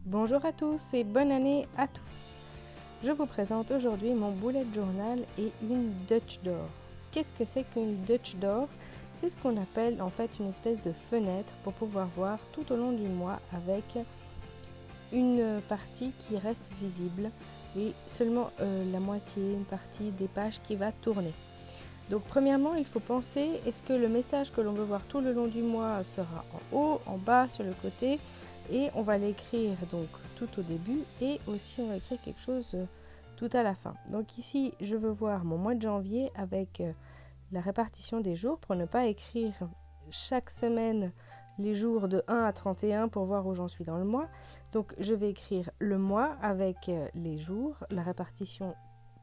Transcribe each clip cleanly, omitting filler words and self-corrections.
Bonjour à tous et bonne année à tous. Je vous présente aujourd'hui mon bullet journal et une Dutch door. Qu'est-ce que c'est qu'une Dutch door? C'est ce qu'on appelle en fait une espèce de fenêtre pour pouvoir voir tout au long du mois avec une partie qui reste visible et seulement la moitié, une partie des pages qui va tourner. Donc premièrement, il faut penser, est-ce que le message que l'on veut voir tout le long du mois sera en haut, en bas, sur le côté, et on va l'écrire donc tout au début et aussi on va écrire quelque chose tout à la fin. Donc ici, je veux voir mon mois de janvier avec la répartition des jours pour ne pas écrire chaque semaine les jours de 1 à 31 pour voir où j'en suis dans le mois. Donc je vais écrire le mois avec les jours, la répartition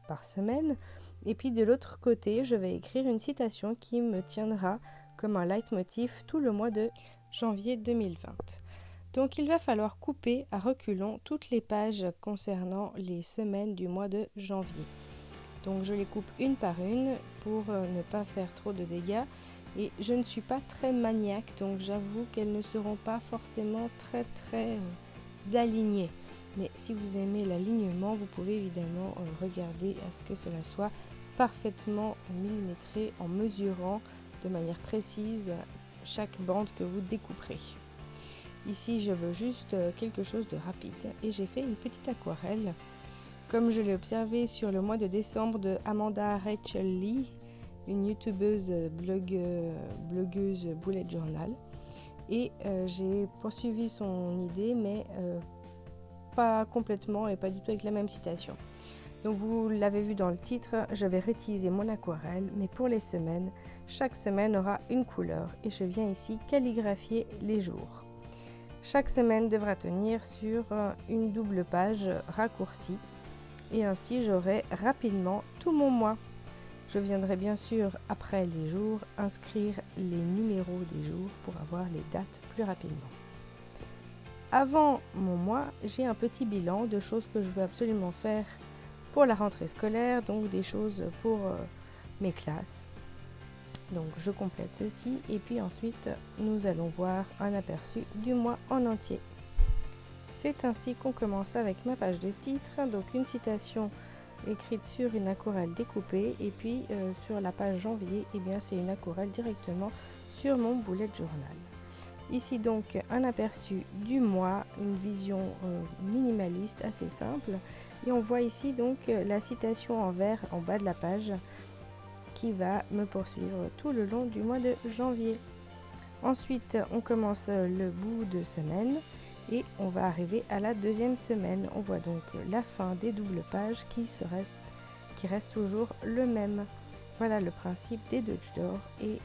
par semaine. Et puis de l'autre côté, je vais écrire une citation qui me tiendra comme un leitmotiv tout le mois de janvier 2020. Donc il va falloir couper à reculons toutes les pages concernant les semaines du mois de janvier. Donc je les coupe une par une pour ne pas faire trop de dégâts. Et je ne suis pas très maniaque, donc j'avoue qu'elles ne seront pas forcément très alignées. Mais si vous aimez l'alignement, vous pouvez évidemment regarder à ce que cela soit parfaitement millimétré en mesurant de manière précise chaque bande que vous découperez. Ici, je veux juste quelque chose de rapide et j'ai fait une petite aquarelle comme je l'ai observé sur le mois de décembre de Amanda Rachel Lee, une youtubeuse blogueuse bullet journal. Et j'ai poursuivi son idée, mais pas complètement et pas du tout avec la même citation. Donc vous l'avez vu dans le titre, je vais réutiliser mon aquarelle, mais pour les semaines, chaque semaine aura une couleur et je viens ici calligraphier les jours. Chaque semaine devra tenir sur une double page raccourcie et ainsi j'aurai rapidement tout mon mois. Je viendrai bien sûr après les jours inscrire les numéros des jours pour avoir les dates plus rapidement. Avant mon mois, j'ai un petit bilan de choses que je veux absolument faire pour la rentrée scolaire, donc des choses pour mes classes. Donc je complète ceci et puis ensuite nous allons voir un aperçu du mois en entier. C'est ainsi qu'on commence avec ma page de titre, donc une citation écrite sur une aquarelle découpée et puis sur la page janvier, eh bien c'est une aquarelle directement sur mon bullet journal. Ici donc un aperçu du mois, une vision minimaliste assez simple et on voit ici donc la citation en vert en bas de la page qui va me poursuivre tout le long du mois de janvier. Ensuite on commence le bout de semaine et on va arriver à la deuxième semaine. On voit donc la fin des doubles pages qui reste toujours le même. Voilà le principe des Dutch door et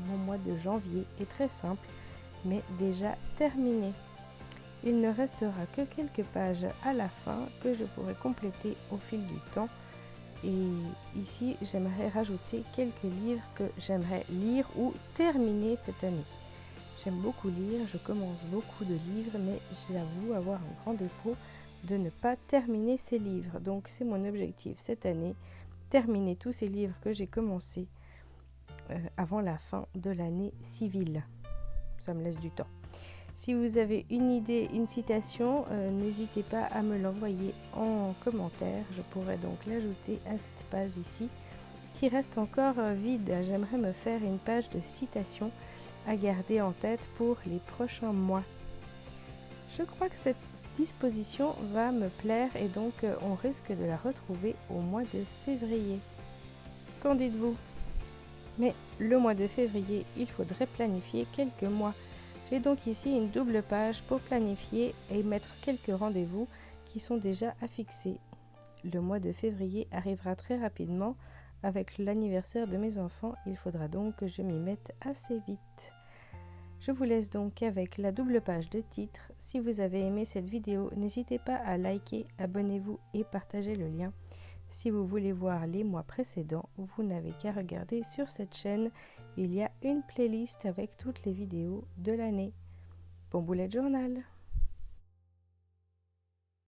mon mois de janvier est très simple mais déjà terminé. Il ne restera que quelques pages à la fin que je pourrai compléter au fil du temps. Et ici, j'aimerais rajouter quelques livres que j'aimerais lire ou terminer cette année. J'aime beaucoup lire, je commence beaucoup de livres, mais j'avoue avoir un grand défaut de ne pas terminer ces livres. Donc c'est mon objectif cette année, terminer tous ces livres que j'ai commencés avant la fin de l'année civile. Ça me laisse du temps. Si vous avez une idée, une citation, n'hésitez pas à me l'envoyer en commentaire. Je pourrais donc l'ajouter à cette page ici qui reste encore vide. J'aimerais me faire une page de citation à garder en tête pour les prochains mois. Je crois que cette disposition va me plaire et donc on risque de la retrouver au mois de février. Qu'en dites-vous ? Mais le mois de février, il faudrait planifier quelques mois. J'ai donc ici une double page pour planifier et mettre quelques rendez-vous qui sont déjà affixés. Le mois de février arrivera très rapidement. Avec l'anniversaire de mes enfants, il faudra donc que je m'y mette assez vite. Je vous laisse donc avec la double page de titre. Si vous avez aimé cette vidéo, n'hésitez pas à liker, abonnez-vous et partagez le lien. Si vous voulez voir les mois précédents, vous n'avez qu'à regarder sur cette chaîne. Il y a une playlist avec toutes les vidéos de l'année. Bon bullet journal!